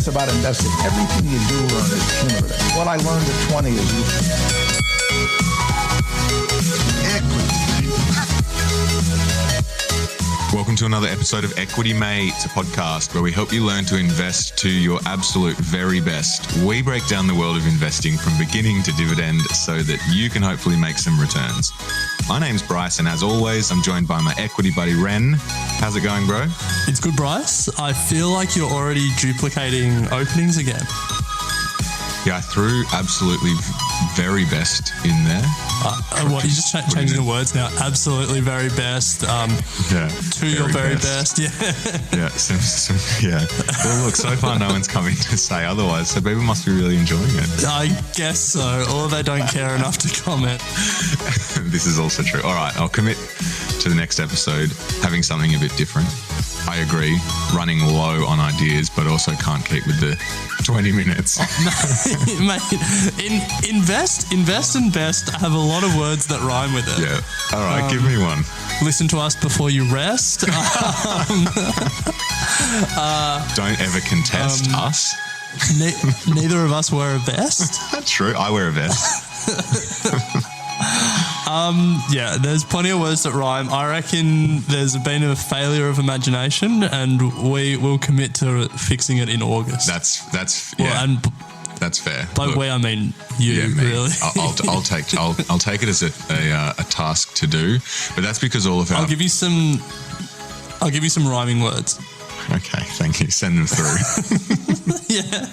this about investing. Everything you do learn is cumulative. What I learned at 20 is useful. Welcome to another episode of Equity Mates, a podcast where we help you learn to invest to your absolute very best. We break down the world of investing from beginning to dividend so that you can hopefully make some returns. My name's Bryce, and as always, I'm joined by my equity buddy, Ren. How's it going, bro? It's good, Bryce. I feel like you're already duplicating openings again. Yeah, I threw absolutely very best in there. What, you're just changing the words now. Absolutely very best. To your very best. Yeah. Yeah. Well, look, so far no one's coming to say otherwise, so people must be really enjoying it. I guess so, or they don't care enough to comment. This is also true. All right, I'll commit to the next episode having something a bit different. I agree, running low on ideas, but also can't keep with the 20 minutes. Mate, invest and best have a lot of words that rhyme with it. Yeah. All right, give me one. Listen to us before you rest. Don't ever contest us. Neither of us wear a vest. That's true. I wear a vest. Yeah, there's plenty of words that rhyme. I reckon there's been a failure of imagination, and we will commit to fixing it in August. That's well, yeah. and that's fair. By Look, we, I mean you. Yeah, me. Really. I'll take it as a task to do, but that's because all of our. I'll give you some rhyming words. Okay, thank you. Send them through. Yeah.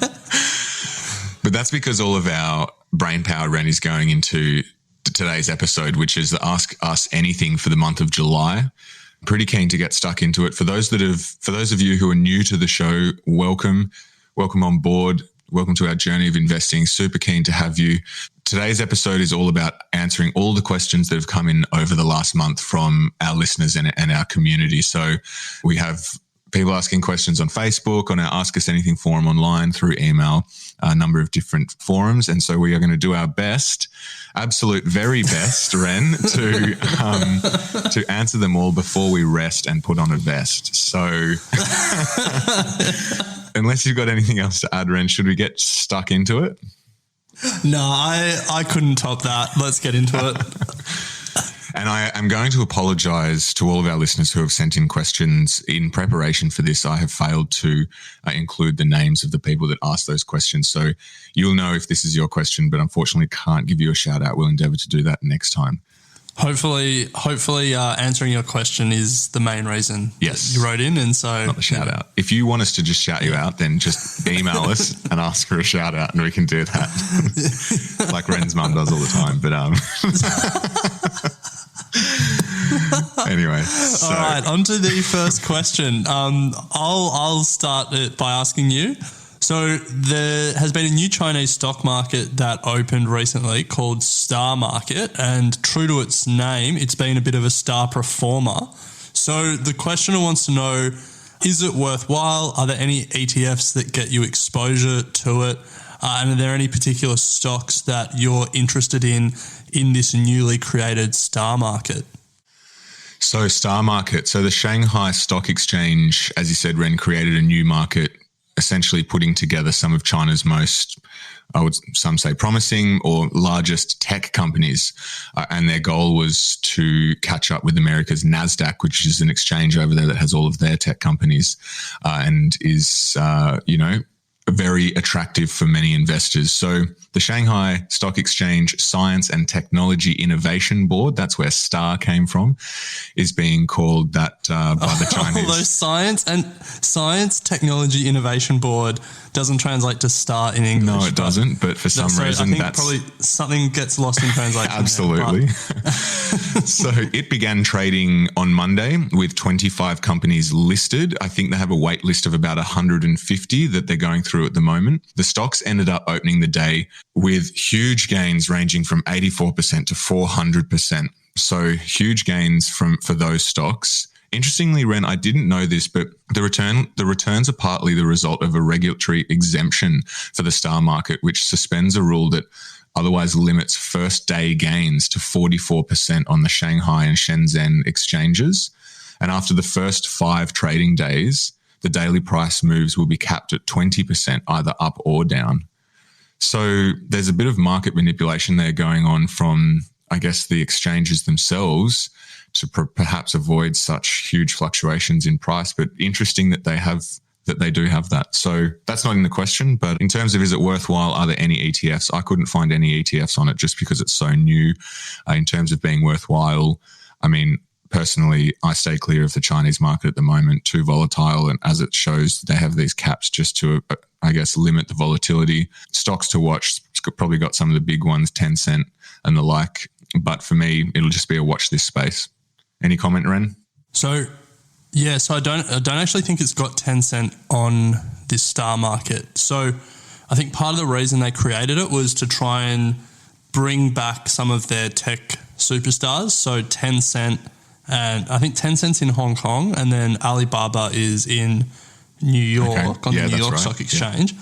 But that's because all of our brain power, Ren, is going into today's episode, which is the Ask Us Anything for the month of July. Pretty keen to get stuck into it. For those of you who are new to the show, welcome on board. Welcome to our journey of investing. Super keen to have you. Today's episode is all about answering all the questions that have come in over the last month from our listeners and our community. So we have people asking questions on Facebook, on our Ask Us Anything forum online, through email, a number of different forums. And so we are going to do our best, absolute very best, Ren, to answer them all before we rest and put on a vest. So unless you've got anything else to add, Ren, should we get stuck into it? No, I couldn't top that. Let's get into it. And I am going to apologise to all of our listeners who have sent in questions. In preparation for this, I have failed to include the names of the people that asked those questions. So you'll know if this is your question, but unfortunately can't give you a shout out. We'll endeavour to do that next time. Hopefully, answering your question is the main reason you wrote in, and so not the shout out. If you want us to just shout you out, then just email us and ask for a shout out, and we can do that, like Ren's mum does all the time. But anyway, so. All right, on to the first question. I'll start it by asking you. So there has been a new Chinese stock market that opened recently called Star Market, and true to its name, it's been a bit of a star performer. So the questioner wants to know, is it worthwhile? Are there any ETFs that get you exposure to it? And are there any particular stocks that you're interested in this newly created Star Market? So Star Market, so the Shanghai Stock Exchange, as you said, Ren, created a new market, essentially putting together some of China's most, some say promising or largest tech companies. And their goal was to catch up with America's NASDAQ, which is an exchange over there that has all of their tech companies and is, very attractive for many investors. So the Shanghai Stock Exchange Science and Technology Innovation Board, that's where STAR came from, is being called that by the Chinese. Although Science Technology Innovation Board doesn't translate to STAR in English. No, it doesn't, but for some reason I think that's... probably something gets lost in translation. Absolutely. So it began trading on Monday with 25 companies listed. I think they have a wait list of about 150 that they're going through at the moment. The stocks ended up opening the day with huge gains ranging from 84% to 400%. So huge gains for those stocks. Interestingly, Ren, I didn't know this, but the returns are partly the result of a regulatory exemption for the Star Market, which suspends a rule that otherwise limits first day gains to 44% on the Shanghai and Shenzhen exchanges. And after the first 5 trading days, the daily price moves will be capped at 20%, either up or down. So there's a bit of market manipulation there going on from, I guess, the exchanges themselves to perhaps avoid such huge fluctuations in price. But interesting that they do have that. So that's not in the question. But in terms of, is it worthwhile? Are there any ETFs? I couldn't find any ETFs on it just because it's so new. In terms of being worthwhile, I mean, personally, I stay clear of the Chinese market at the moment, too volatile. And as it shows, they have these caps just to, I guess, limit the volatility. Stocks to watch, it's probably got some of the big ones, Tencent and the like. But for me, it'll just be a watch this space. Any comment, Ren? So I don't actually think it's got Tencent on this star market. So I think part of the reason they created it was to try and bring back some of their tech superstars. So Tencent, and I think Tencent's in Hong Kong, and then Alibaba is in New York on the New York Stock Exchange. Yeah.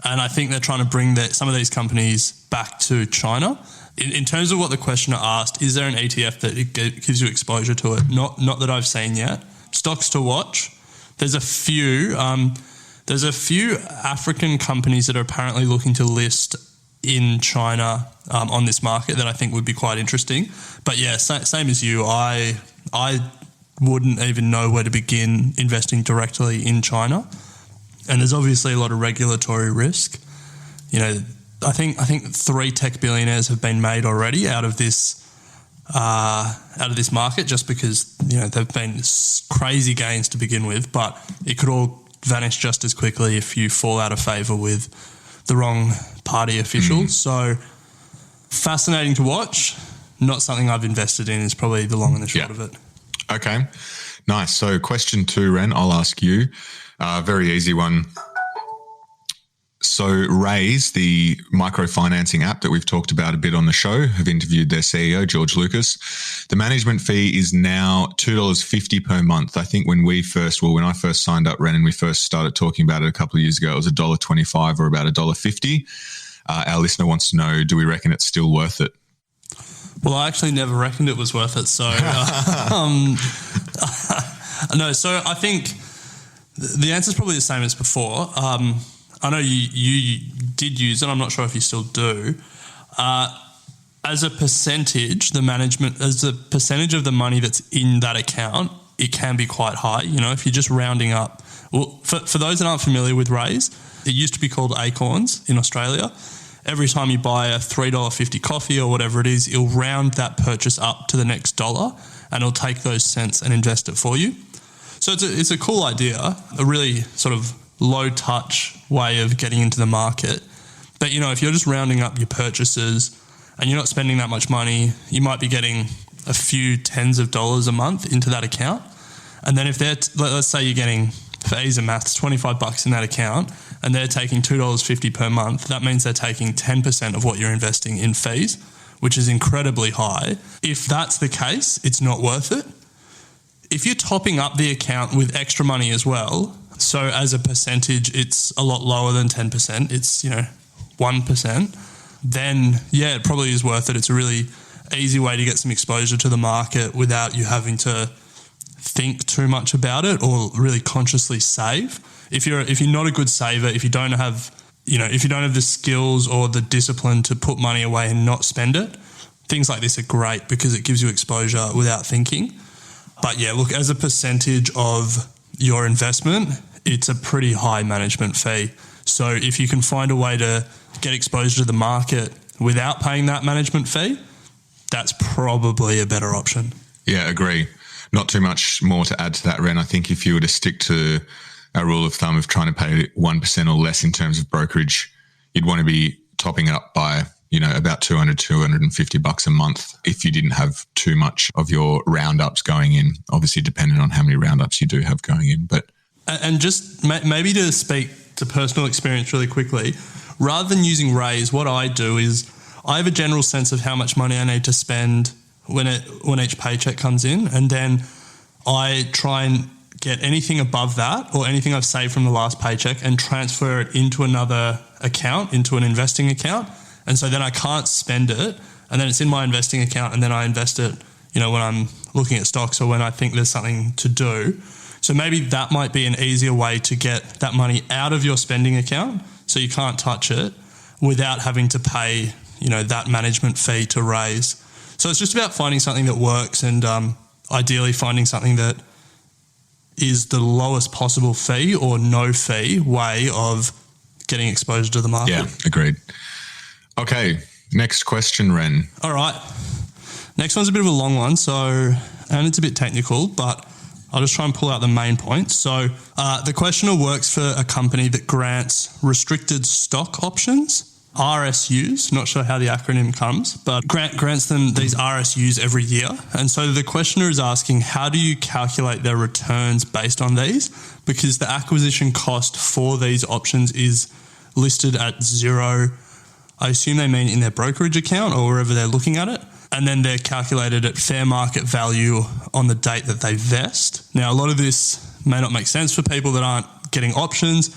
And I think they're trying to bring some of these companies back to China. In terms of what the questioner asked, is there an ETF that gives you exposure to it? Not that I've seen yet. Stocks to watch. There's a few African companies that are apparently looking to list in China on this market that I think would be quite interesting. But yeah, same as you, I wouldn't even know where to begin investing directly in China. And there's obviously a lot of regulatory risk. You know, I think 3 tech billionaires have been made already out of this market, just because, you know, they've been crazy gains to begin with, but it could all vanish just as quickly if you fall out of favour with the wrong party officials. So fascinating to watch. Not something I've invested in is probably the long and the short of it. Okay, nice. So question 2, Ren, I'll ask you. Very easy one. So Raise, the microfinancing app that we've talked about a bit on the show, have interviewed their CEO, George Lucas. The management fee is now $2.50 per month. I think when I first signed up, Ren, and we first started talking about it a couple of years ago, it was $1.25 or about $1.50. Our listener wants to know, do we reckon it's still worth it? Well, I actually never reckoned it was worth it. So, no, so I think the answer is probably the same as before. I know you did use it. I'm not sure if you still do. As a percentage, as a percentage of the money that's in that account, it can be quite high. You know, if you're just rounding up. Well, for those that aren't familiar with Raise, it used to be called Acorns in Australia. Every time you buy a $3.50 coffee or whatever it is, it'll round that purchase up to the next dollar, and it'll take those cents and invest it for you. So it's a cool idea, a really sort of low touch way of getting into the market. But, you know, if you're just rounding up your purchases and you're not spending that much money, you might be getting a few tens of dollars a month into that account. And then if let's say you're getting, for ease of maths, $25 in that account, and they're taking $2.50 per month, that means they're taking 10% of what you're investing in fees, which is incredibly high. If that's the case, it's not worth it. If you're topping up the account with extra money as well, so as a percentage, it's a lot lower than 10%, it's, 1%, then yeah, it probably is worth it. It's a really easy way to get some exposure to the market without you having to think too much about it or really consciously save. If you're not a good saver, if you don't have the skills or the discipline to put money away and not spend it, things like this are great because it gives you exposure without thinking. But yeah, look, as a percentage of your investment, it's a pretty high management fee. So if you can find a way to get exposure to the market without paying that management fee, that's probably a better option. Yeah, agree. Not too much more to add to that, Ren. I think if you were to stick to a rule of thumb of trying to pay 1% or less in terms of brokerage, you'd want to be topping it up by, about $250 a month if you didn't have too much of your roundups going in, obviously depending on how many roundups you do have going in. And just maybe to speak to personal experience really quickly, rather than using Raise, what I do is I have a general sense of how much money I need to spend when each paycheck comes in, and then I try and get anything above that or anything I've saved from the last paycheck and transfer it into another account, into an investing account. And so then I can't spend it, and then it's in my investing account, and then I invest it, when I'm looking at stocks or when I think there's something to do. So maybe that might be an easier way to get that money out of your spending account so you can't touch it without having to pay, that management fee to raise. So it's just about finding something that works and ideally finding something that is the lowest possible fee or no fee way of getting exposure to the market. Yeah, agreed. Okay, next question, Ren. All right. Next one's a bit of a long one, and it's a bit technical, but I'll just try and pull out the main points. So the questioner works for a company that grants restricted stock options, RSUs, not sure how the acronym comes, but grants them these RSUs every year. And so the questioner is asking, how do you calculate their returns based on these? Because the acquisition cost for these options is listed at zero. I assume they mean in their brokerage account or wherever they're looking at it. And then they're calculated at fair market value on the date that they vest. Now, a lot of this may not make sense for people that aren't getting options,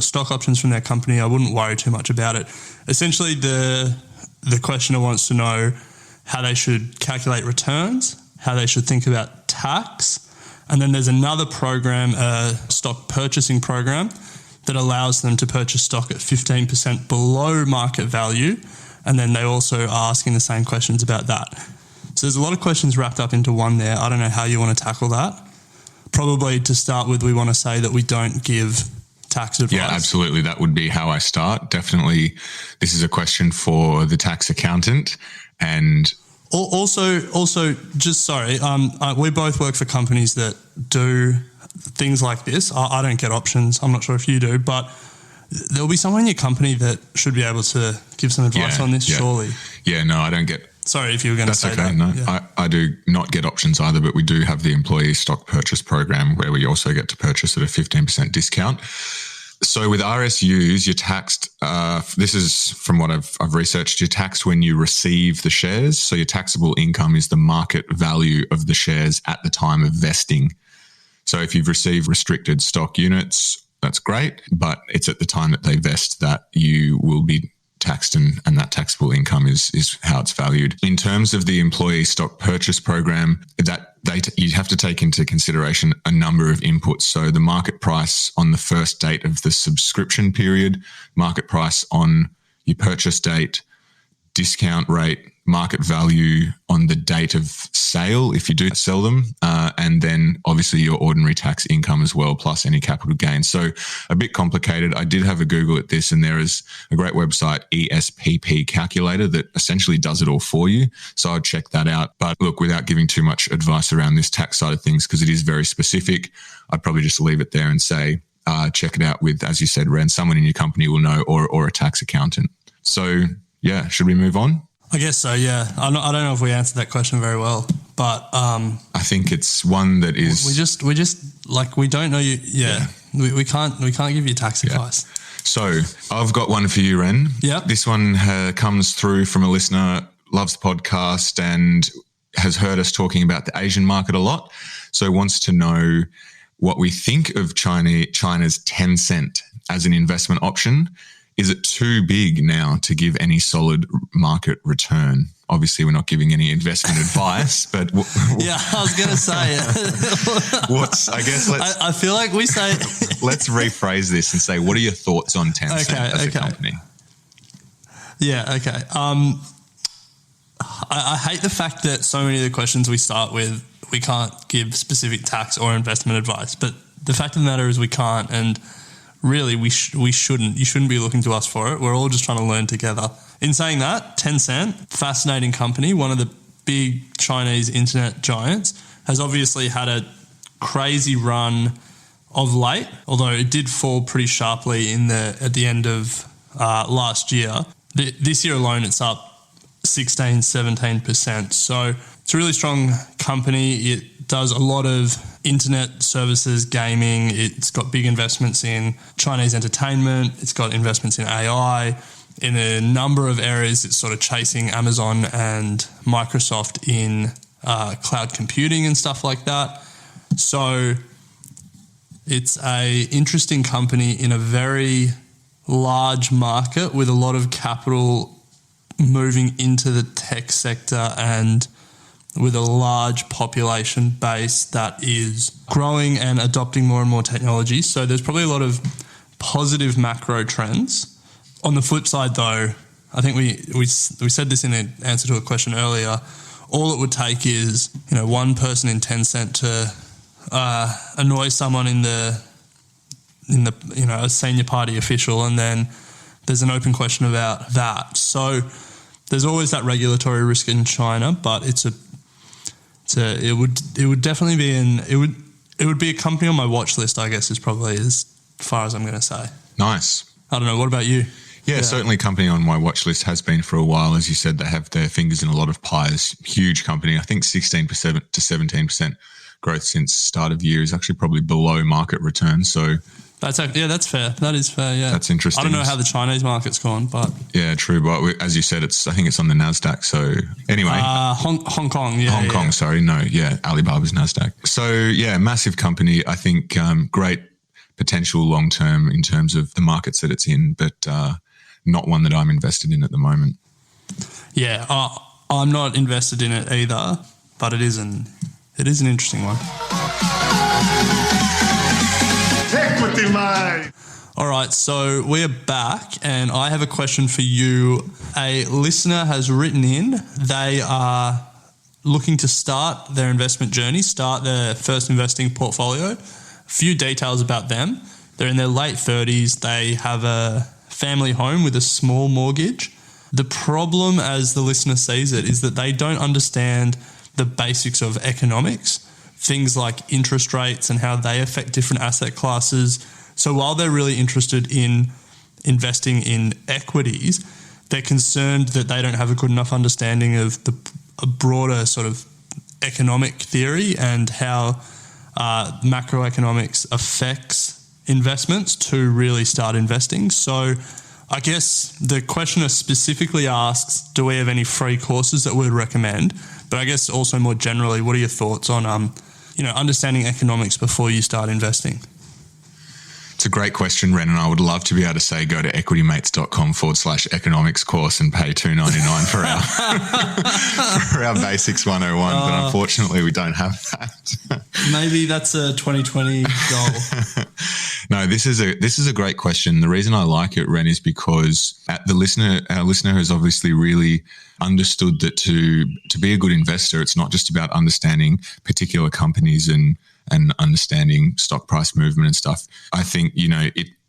stock options from their company. I wouldn't worry too much about it. Essentially, the questioner wants to know how they should calculate returns, how they should think about tax, and then there's another program, a stock purchasing program, that allows them to purchase stock at 15% below market value. And then they also are asking the same questions about that. So there's a lot of questions wrapped up into one there. I don't know how you want to tackle that. Probably to start with, we want to say that we don't give tax advice. Yeah, absolutely. That would be how I start. Definitely, this is a question for the tax accountant. And also, just sorry, we both work for companies that do things like this. I don't get options. I'm not sure if you do, but there'll be someone in your company that should be able to give some advice on this, surely. Yeah, no, I don't get... Sorry if you were going to say that. That's okay, no. Yeah. I do not get options either, but we do have the employee stock purchase program where we also get to purchase at a 15% discount. So with RSUs, you're taxed, this is from what I've researched, you're taxed when you receive the shares. So your taxable income is the market value of the shares at the time of vesting. So if you've received restricted stock units, that's great, but it's at the time that they vest that you will be taxed, and that taxable income is how it's valued. In terms of the employee stock purchase program, you have to take into consideration a number of inputs. So the market price on the first date of the subscription period, market price on your purchase date, discount rate, market value on the date of sale if you do sell them, and then obviously your ordinary tax income as well, plus any capital gain. So a bit complicated. I did have a Google at this, and there is a great website, ESPP Calculator, that essentially does it all for you. So I'd check that out. But look, without giving too much advice around this tax side of things, because it is very specific, I'd probably just leave it there and say, check it out with, as you said, Ren, someone in your company will know, or a tax accountant. So yeah, should we move on? I guess so, yeah. I don't know if we answered that question very well, but I think it's one that is we just like, we don't know you. Yeah. We can't give you tax advice. So I've got one for you, Ren. Yeah. This one comes through from a listener, loves the podcast and has heard us talking about the Asian market a lot. So wants to know what we think of China's Tencent as an investment option. Is it too big now to give any solid market return? Obviously, we're not giving any investment advice, but... yeah, I was going to say... I feel like we say... let's rephrase this and say, what are your thoughts on Tencent as a company? Yeah, okay. I hate the fact that so many of the questions we start with, we can't give specific tax or investment advice, but the fact of the matter is we can't, and... really, we shouldn't. You shouldn't be looking to us for it. We're all just trying to learn together. In saying that, Tencent, fascinating company, one of the big Chinese internet giants, has obviously had a crazy run of late, although it did fall pretty sharply at the end of last year. This year alone, it's up 16-17%. So it's a really strong company. It does a lot of internet services, gaming. It's got big investments in Chinese entertainment. It's got investments in AI. In a number of areas, it's sort of chasing Amazon and Microsoft in cloud computing and stuff like that. So it's a interesting company in a very large market with a lot of capital moving into the tech sector and with a large population base that is growing and adopting more and more technology. So there's probably a lot of positive macro trends. On the flip side, though, I think we said this in an answer to a question earlier. All it would take is, one person in Tencent to annoy someone in the a senior party official, and then there's an open question about that. So there's always that regulatory risk in China, but it would definitely be it would be a company on my watch list, I guess, is probably as far as I'm going to say. Nice. I don't know. What about you? Yeah, certainly company on my watch list has been for a while. As you said, they have their fingers in a lot of pies. Huge company. I think 16% to 17% growth since start of year is actually probably below market return. So that's fair. That is fair. Yeah, that's interesting. I don't know how the Chinese market's gone, but yeah, true. But as you said, I think it's on the Nasdaq. So anyway, Hong Kong. Yeah, Hong Kong. Sorry, no, yeah, Alibaba's Nasdaq. So yeah, massive company. I think great potential long term in terms of the markets that it's in, but not one that I'm invested in at the moment. Yeah, I'm not invested in it either, but it is an interesting one. Equity mate. All right, so we're back, and I have a question for you. A listener has written in. They are looking to start their investment journey, start their first investing portfolio. A few details about them. They're in their late 30s. They have a family home with a small mortgage. The problem, as the listener sees it, is that they don't understand the basics of economics, things like interest rates and how they affect different asset classes. So while they're really interested in investing in equities, they're concerned that they don't have a good enough understanding of a broader sort of economic theory and how macroeconomics affects investments to really start investing. So I guess the questioner specifically asks, do we have any free courses that we'd recommend? But I guess also more generally, what are your thoughts on understanding economics before you start investing? It's a great question, Ren, and I would love to be able to say go to equitymates.com/economics course and pay $2.99 for our basics 101, but unfortunately we don't have that. Maybe that's a 2020 goal. No, this is a great question. The reason I like it, Ren, is because our listener has obviously really understood that to be a good investor, it's not just about understanding particular companies and understanding stock price movement and stuff. I think,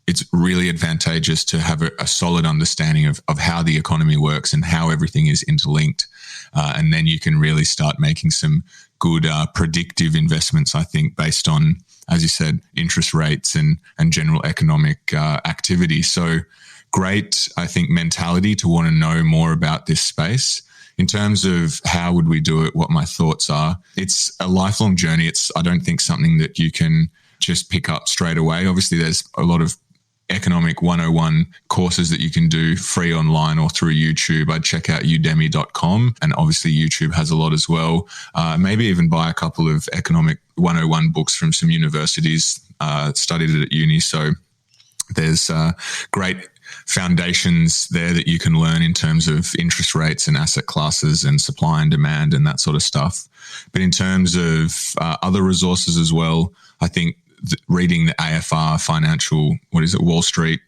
it's really advantageous to have a solid understanding of how the economy works and how everything is interlinked. And then you can really start making some good predictive investments, I think, based on, as you said, interest rates and general economic activity. So great, I think, mentality to want to know more about this space. In terms of how would we do it, what my thoughts are, it's a lifelong journey. I don't think something that you can just pick up straight away. Obviously, there's a lot of economic 101 courses that you can do free online or through YouTube. I'd check out udemy.com, and obviously YouTube has a lot as well. Maybe even buy a couple of economic 101 books from some universities, studied it at uni. So there's great foundations there that you can learn in terms of interest rates and asset classes and supply and demand and that sort of stuff. But in terms of other resources as well, I think reading the AFR financial, Wall Street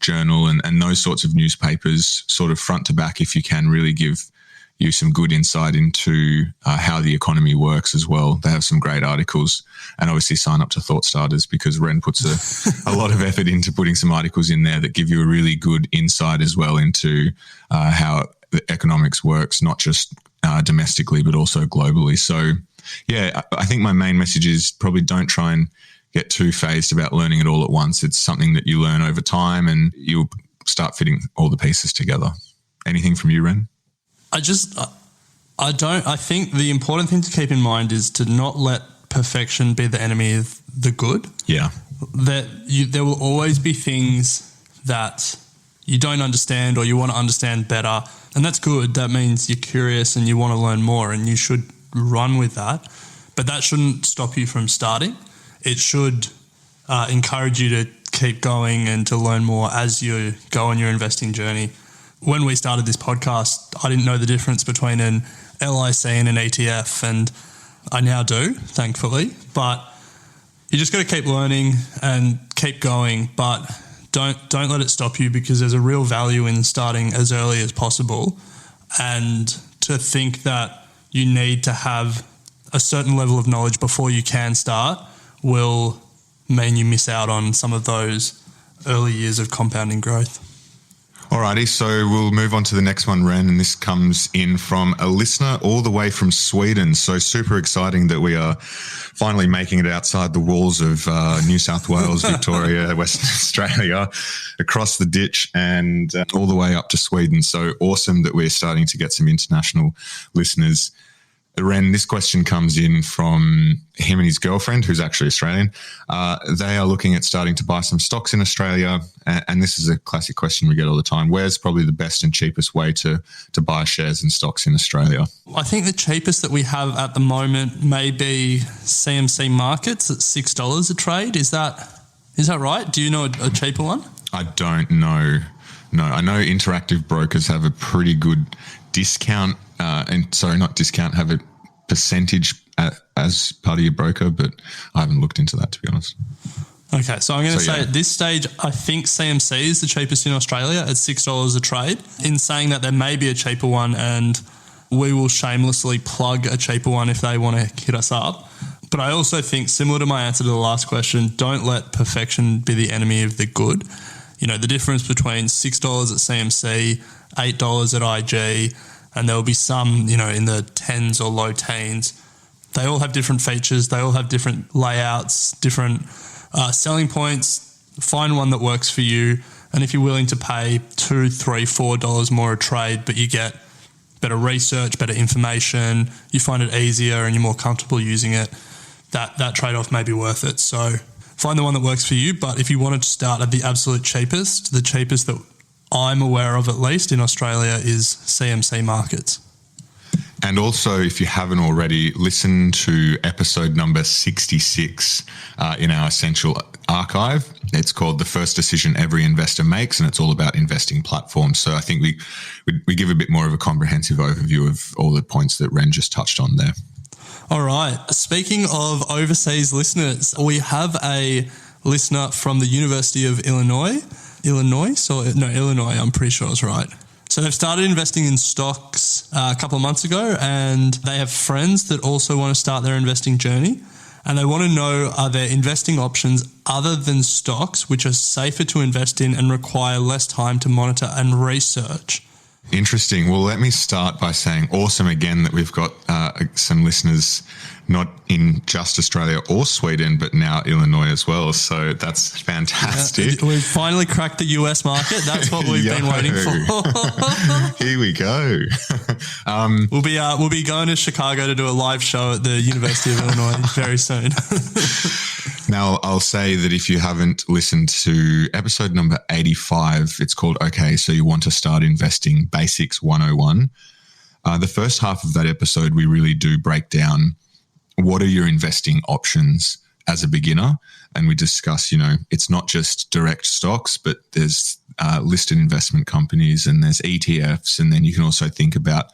Journal and those sorts of newspapers sort of front to back, if you can, really give you some good insight into how the economy works as well. They have some great articles, and obviously sign up to Thought Starters because Ren puts a lot of effort into putting some articles in there that give you a really good insight as well into how the economics works, not just domestically, but also globally. So yeah, I think my main message is probably don't try and get too phased about learning it all at once. It's something that you learn over time and you'll start fitting all the pieces together. Anything from you, Ren? I think the important thing to keep in mind is to not let perfection be the enemy of the good. Yeah. There will always be things that you don't understand or you want to understand better. And that's good. That means you're curious and you want to learn more, and you should run with that. But that shouldn't stop you from starting. It should encourage you to keep going and to learn more as you go on your investing journey. When we started this podcast, I didn't know the difference between an LIC in an ETF, and I now do, thankfully. But you just got to keep learning and keep going, but don't let it stop you, because there's a real value in starting as early as possible. And to think that you need to have a certain level of knowledge before you can start will mean you miss out on some of those early years of compounding growth. Alrighty, so we'll move on to the next one, Ren, and this comes in from a listener all the way from Sweden. So super exciting that we are finally making it outside the walls of New South Wales, Victoria, Western Australia, across the ditch and all the way up to Sweden. So awesome that we're starting to get some international listeners. Ren, this question comes in from him and his girlfriend, who's actually Australian. They are looking at starting to buy some stocks in Australia. And this is a classic question we get all the time. Where's probably the best and cheapest way to buy shares and stocks in Australia? I think the cheapest that we have at the moment may be CMC Markets at $6 a trade. Is that right? Do you know a cheaper one? I don't know. No, I know Interactive Brokers have a pretty good discount, have a percentage as part of your broker, but I haven't looked into that, to be honest. Okay, so I'm going to say at this stage, I think CMC is the cheapest in Australia at $6 a trade. In saying that, there may be a cheaper one, and we will shamelessly plug a cheaper one if they want to hit us up. But I also think, similar to my answer to the last question, don't let perfection be the enemy of the good. You know, the difference between $6 at CMC, $8 at IG, and there will be some, you know, in the tens or low teens. They all have different features. They all have different layouts, different selling points. Find one that works for you. And if you're willing to pay $2, $3, $4 more a trade, but you get better research, better information, you find it easier and you're more comfortable using it, that trade-off may be worth it. So find the one that works for you. But if you wanted to start at the absolute cheapest, the cheapest that I'm aware of, at least in Australia, is CMC Markets. And also, if you haven't already, listen to episode number 66 in our Essential archive. It's called The First Decision Every Investor Makes, and it's all about investing platforms. So I think we give a bit more of a comprehensive overview of all the points that Ren just touched on there. All right. Speaking of overseas listeners, we have a listener from the University of Illinois, I'm pretty sure it's right. So they've started investing in stocks a couple of months ago, and they have friends that also want to start their investing journey. And they want to know, are there investing options other than stocks which are safer to invest in and require less time to monitor and research? Interesting. Well, let me start by saying awesome again that we've got some listeners not in just Australia or Sweden, but now Illinois as well. So that's fantastic. We've finally cracked the US market. That's what we've been waiting for. Here we go. We'll be going to Chicago to do a live show at the University of Illinois very soon. Now, I'll say that if you haven't listened to episode number 85, it's called Okay, So You Want to Start Investing Basics 101. The first half of that episode, we really do break down what are your investing options as a beginner. And we discuss, it's not just direct stocks, but there's listed investment companies and there's ETFs. And then you can also think about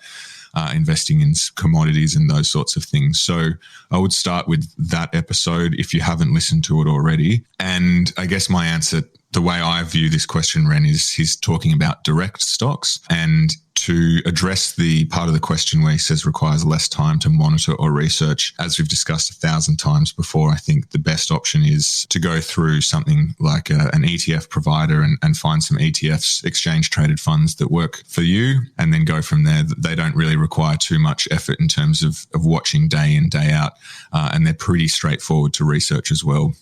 investing in commodities and those sorts of things. So I would start with that episode if you haven't listened to it already. And I guess my answer, the way I view this question, Ren, is he's talking about direct stocks. And to address the part of the question where he says requires less time to monitor or research, as we've discussed 1,000 times before, I think the best option is to go through something like an ETF provider and find some ETFs, exchange-traded funds that work for you, and then go from there. They don't really require too much effort in terms of watching day in, day out, and they're pretty straightforward to research as well,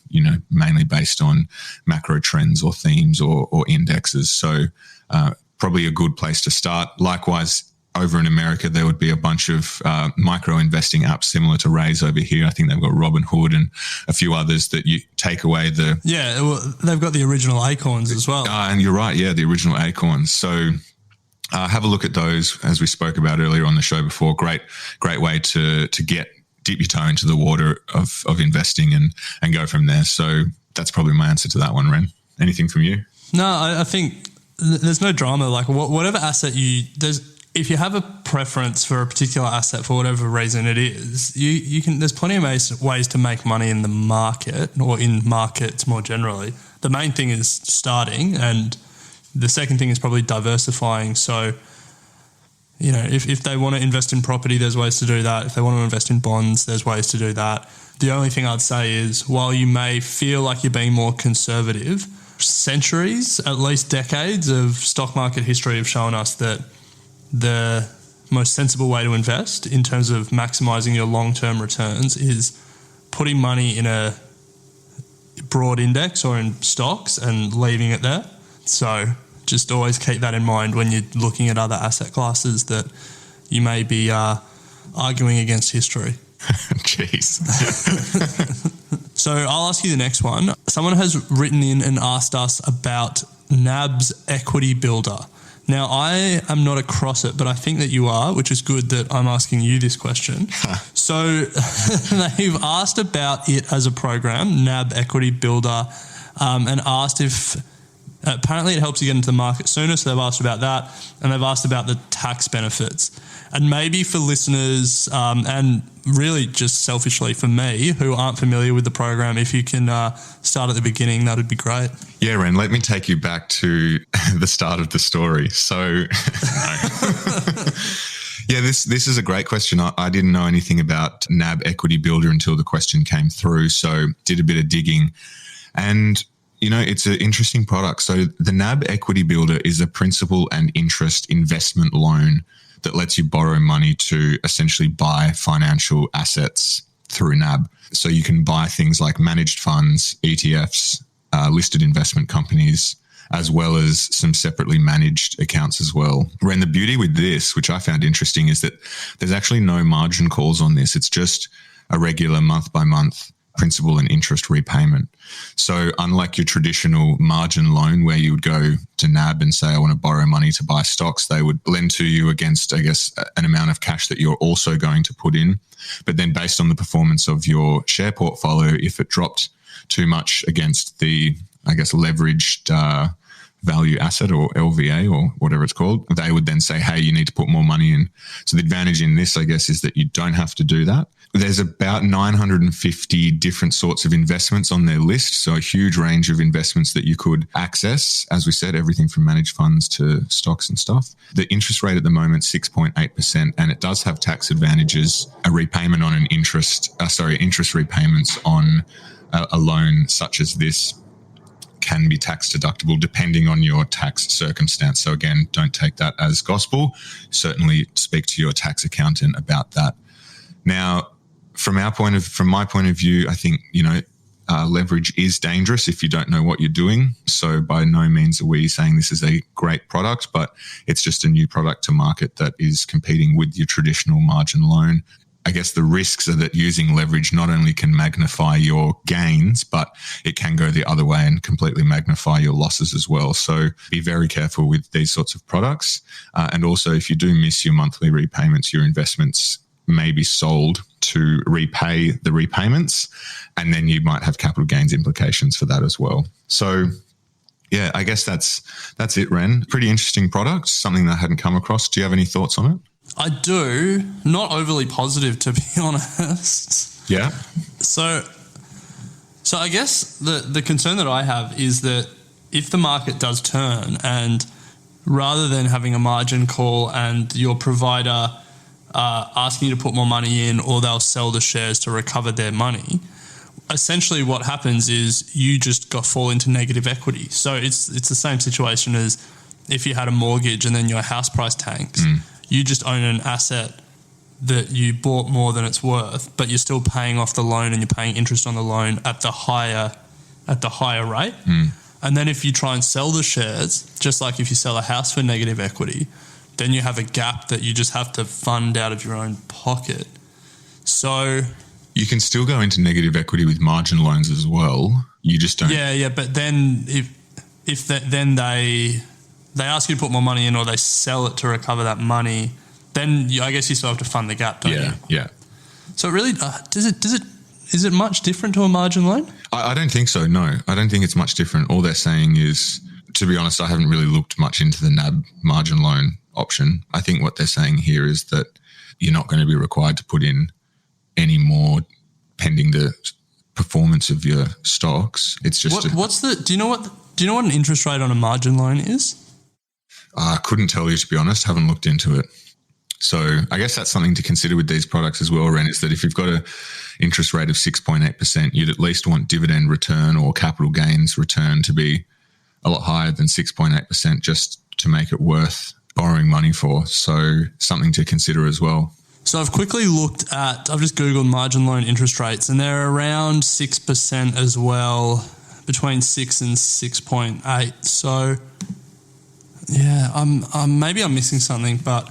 mainly based on macro trends or themes or indexes. So probably a good place to start. Likewise, over in America, there would be a bunch of micro investing apps similar to Raise over here. I think they've got Robinhood and a few others that you take away the... Yeah, well, they've got the original Acorns as well. And you're right, yeah, the original Acorns. So have a look at those, as we spoke about earlier on the show before. Great way to dip your toe into the water of investing and go from there. So that's probably my answer to that one, Ren. Anything from you? No, I think... There's no drama. Like whatever asset if you have a preference for a particular asset for whatever reason it is, you can. There's plenty of ways to make money in the market or in markets more generally. The main thing is starting, and the second thing is probably diversifying. So, you know, if they want to invest in property, there's ways to do that. If they want to invest in bonds, there's ways to do that. The only thing I'd say is, while you may feel like you're being more conservative, centuries, at least decades of stock market history have shown us that the most sensible way to invest in terms of maximizing your long-term returns is putting money in a broad index or in stocks and leaving it there. So just always keep that in mind when you're looking at other asset classes, that you may be arguing against history. Jeez. So I'll ask you the next one. Someone has written in and asked us about NAB's Equity Builder. Now, I am not across it, but I think that you are, which is good that I'm asking you this question. So they've asked about it as a program, NAB Equity Builder, and asked if apparently it helps you get into the market sooner. So they've asked about that, and they've asked about the tax benefits. And maybe for listeners, and really just selfishly for me, who aren't familiar with the program, if you can start at the beginning, that would be great. Yeah, Ren, let me take you back to the start of the story. So, yeah, this is a great question. I didn't know anything about NAB Equity Builder until the question came through, so did a bit of digging. And, you know, it's an interesting product. So the NAB Equity Builder is a principal and interest investment loan that lets you borrow money to essentially buy financial assets through NAB. So you can buy things like managed funds, ETFs, listed investment companies, as well as some separately managed accounts as well. And the beauty with this, which I found interesting, is that there's actually no margin calls on this. It's just a regular month by month principal and interest repayment. So unlike your traditional margin loan where you would go to NAB and say, I want to borrow money to buy stocks, they would lend to you against, I guess, an amount of cash that you're also going to put in. But then based on the performance of your share portfolio, if it dropped too much against the, I guess, leveraged value asset or LVA or whatever it's called, they would then say, hey, you need to put more money in. So the advantage in this, I guess, is that you don't have to do that. There's about 950 different sorts of investments on their list. So a huge range of investments that you could access. As we said, everything from managed funds to stocks and stuff. The interest rate at the moment, 6.8%, and it does have tax advantages. A repayment on an interest repayments on a loan such as this can be tax deductible depending on your tax circumstance. So again, don't take that as gospel. Certainly speak to your tax accountant about that. Now, from my point of view, I think, you know, leverage is dangerous if you don't know what you're doing. So by no means are we saying this is a great product, but it's just a new product to market that is competing with your traditional margin loan. I guess the risks are that using leverage not only can magnify your gains, but it can go the other way and completely magnify your losses as well. So be very careful with these sorts of products. And also, if you do miss your monthly repayments, your investments may be sold to repay the repayments, and then you might have capital gains implications for that as well. So yeah, I guess that's it, Ren. Pretty interesting product, something that I hadn't come across. Do you have any thoughts on it? I do. Not overly positive, to be honest. Yeah. So I guess the concern that I have is that if the market does turn, and rather than having a margin call and your provider asking you to put more money in, or they'll sell the shares to recover their money, essentially what happens is you just fall into negative equity. So it's the same situation as if you had a mortgage and then your house price tanks. You just own an asset that you bought more than it's worth, but you're still paying off the loan and you're paying interest on the loan at the higher rate. And then if you try and sell the shares, just like if you sell a house for negative equity, then you have a gap that you just have to fund out of your own pocket. So you can still go into negative equity with margin loans as well. You just don't. Yeah. But then then they ask you to put more money in, or they sell it to recover that money, then I guess you still have to fund the gap, don't you? Yeah. So it really is it much different to a margin loan? I don't think so. No, I don't think it's much different. All they're saying is, to be honest, I haven't really looked much into the NAB margin loan option. I think what they're saying here is that you're not going to be required to put in any more pending the performance of your stocks. It's just do you know what an interest rate on a margin loan is? I couldn't tell you, to be honest. Haven't looked into it. So I guess that's something to consider with these products as well, Ren, is that if you've got an interest rate of 6.8%, you'd at least want dividend return or capital gains return to be a lot higher than 6.8% just to make it worth borrowing money for. So something to consider as well. So I've quickly I've just Googled margin loan interest rates, and they're around 6% as well, between 6 and 6.8. So yeah, maybe I'm missing something, but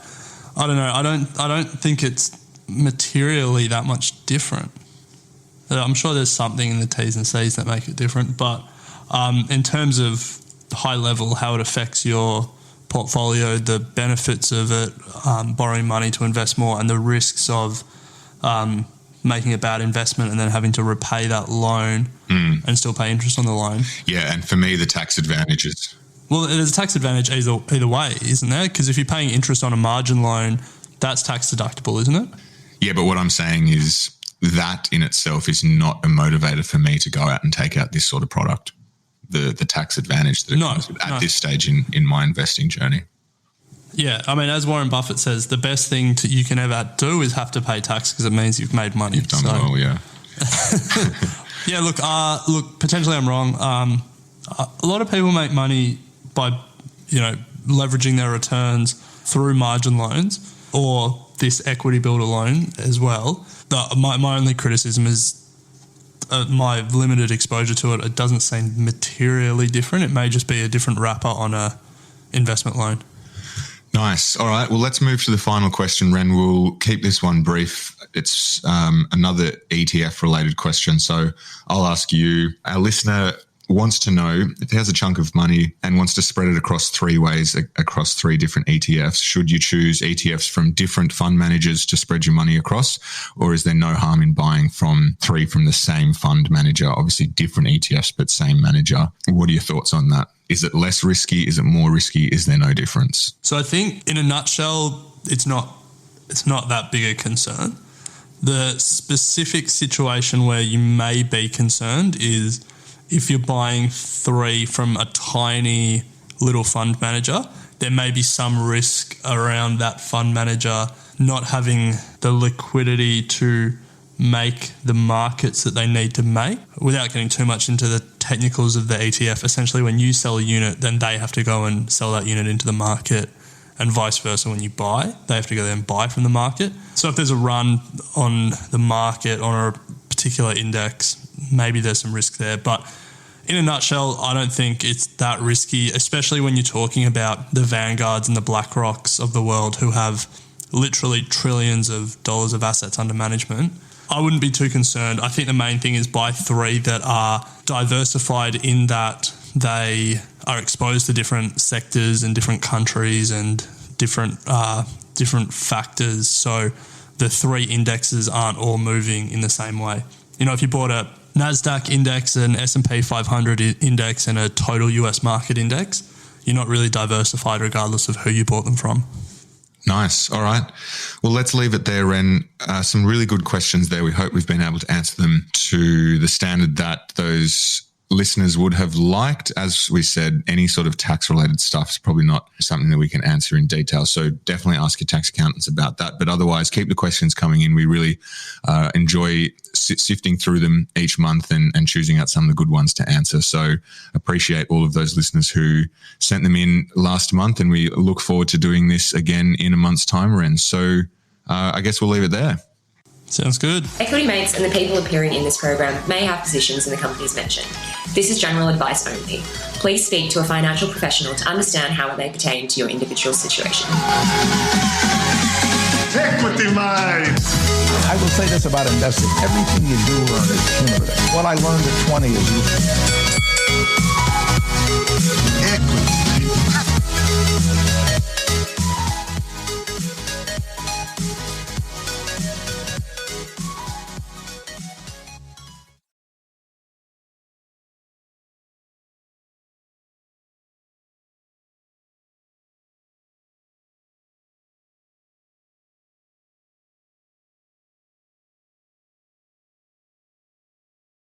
I don't know. I don't think it's materially that much different. I'm sure there's something in the T's and C's that make it different, but in terms of high level, how it affects your portfolio, the benefits of it, borrowing money to invest more, and the risks of making a bad investment and then having to repay that loan and still pay interest on the loan. Yeah, and for me, the tax advantages. Well, there's a tax advantage either way, isn't there? Because if you're paying interest on a margin loan, that's tax deductible, isn't it? Yeah, but what I'm saying is that in itself is not a motivator for me to go out and take out this sort of product. The tax advantage that it comes with at this stage in my investing journey. Yeah, I mean, as Warren Buffett says, the best thing you can ever do is have to pay tax because it means you've made money. You've done well, yeah. Yeah, look, potentially I'm wrong. A lot of people make money by, leveraging their returns through margin loans or this equity builder loan as well. My only criticism is my limited exposure to it. It doesn't seem materially different. It may just be a different wrapper on a investment loan. Nice. All right. Well, let's move to the final question, Ren. We'll keep this one brief. It's another ETF related question. So I'll ask you, our listener wants to know if he has a chunk of money and wants to spread it across 3 ways, across 3 different ETFs, should you choose ETFs from different fund managers to spread your money across, or is there no harm in buying 3 from the same fund manager? Obviously different ETFs, but same manager. What are your thoughts on that? Is it less risky? Is it more risky? Is there no difference? So I think in a nutshell, it's not that big a concern. The specific situation where you may be concerned is if you're buying 3 from a tiny little fund manager, there may be some risk around that fund manager not having the liquidity to make the markets that they need to make. Without getting too much into the technicals of the ETF, essentially when you sell a unit, then they have to go and sell that unit into the market, and vice versa. When you buy, they have to go there and buy from the market. So if there's a run on the market on a particular index, maybe there's some risk there. But in a nutshell, I don't think it's that risky, especially when you're talking about the Vanguards and the BlackRocks of the world who have literally trillions of dollars of assets under management. I wouldn't be too concerned. I think the main thing is buy 3 that are diversified in that they are exposed to different sectors and different countries and different factors. So the 3 indexes aren't all moving in the same way. If you bought a NASDAQ index, an S&P 500 index, and a total US market index, you're not really diversified regardless of who you bought them from. Nice. All right. Well, let's leave it there, Ren. Some really good questions there. We hope we've been able to answer them to the standard that those listeners would have liked. As we said, any sort of tax-related stuff is probably not something that we can answer in detail. So definitely ask your tax accountants about that. But otherwise, keep the questions coming in. We really enjoy sifting through them each month and choosing out some of the good ones to answer. So appreciate all of those listeners who sent them in last month, and we look forward to doing this again in a month's time, Ren. So I guess we'll leave it there. Sounds good. Equity Mates and the people appearing in this program may have positions in the companies mentioned. This is general advice only. Please speak to a financial professional to understand how it may pertain to your individual situation. Equity Mates! I will say this about investing. Everything you do learn is cumulative. What I learned at 20 is useful. Equity.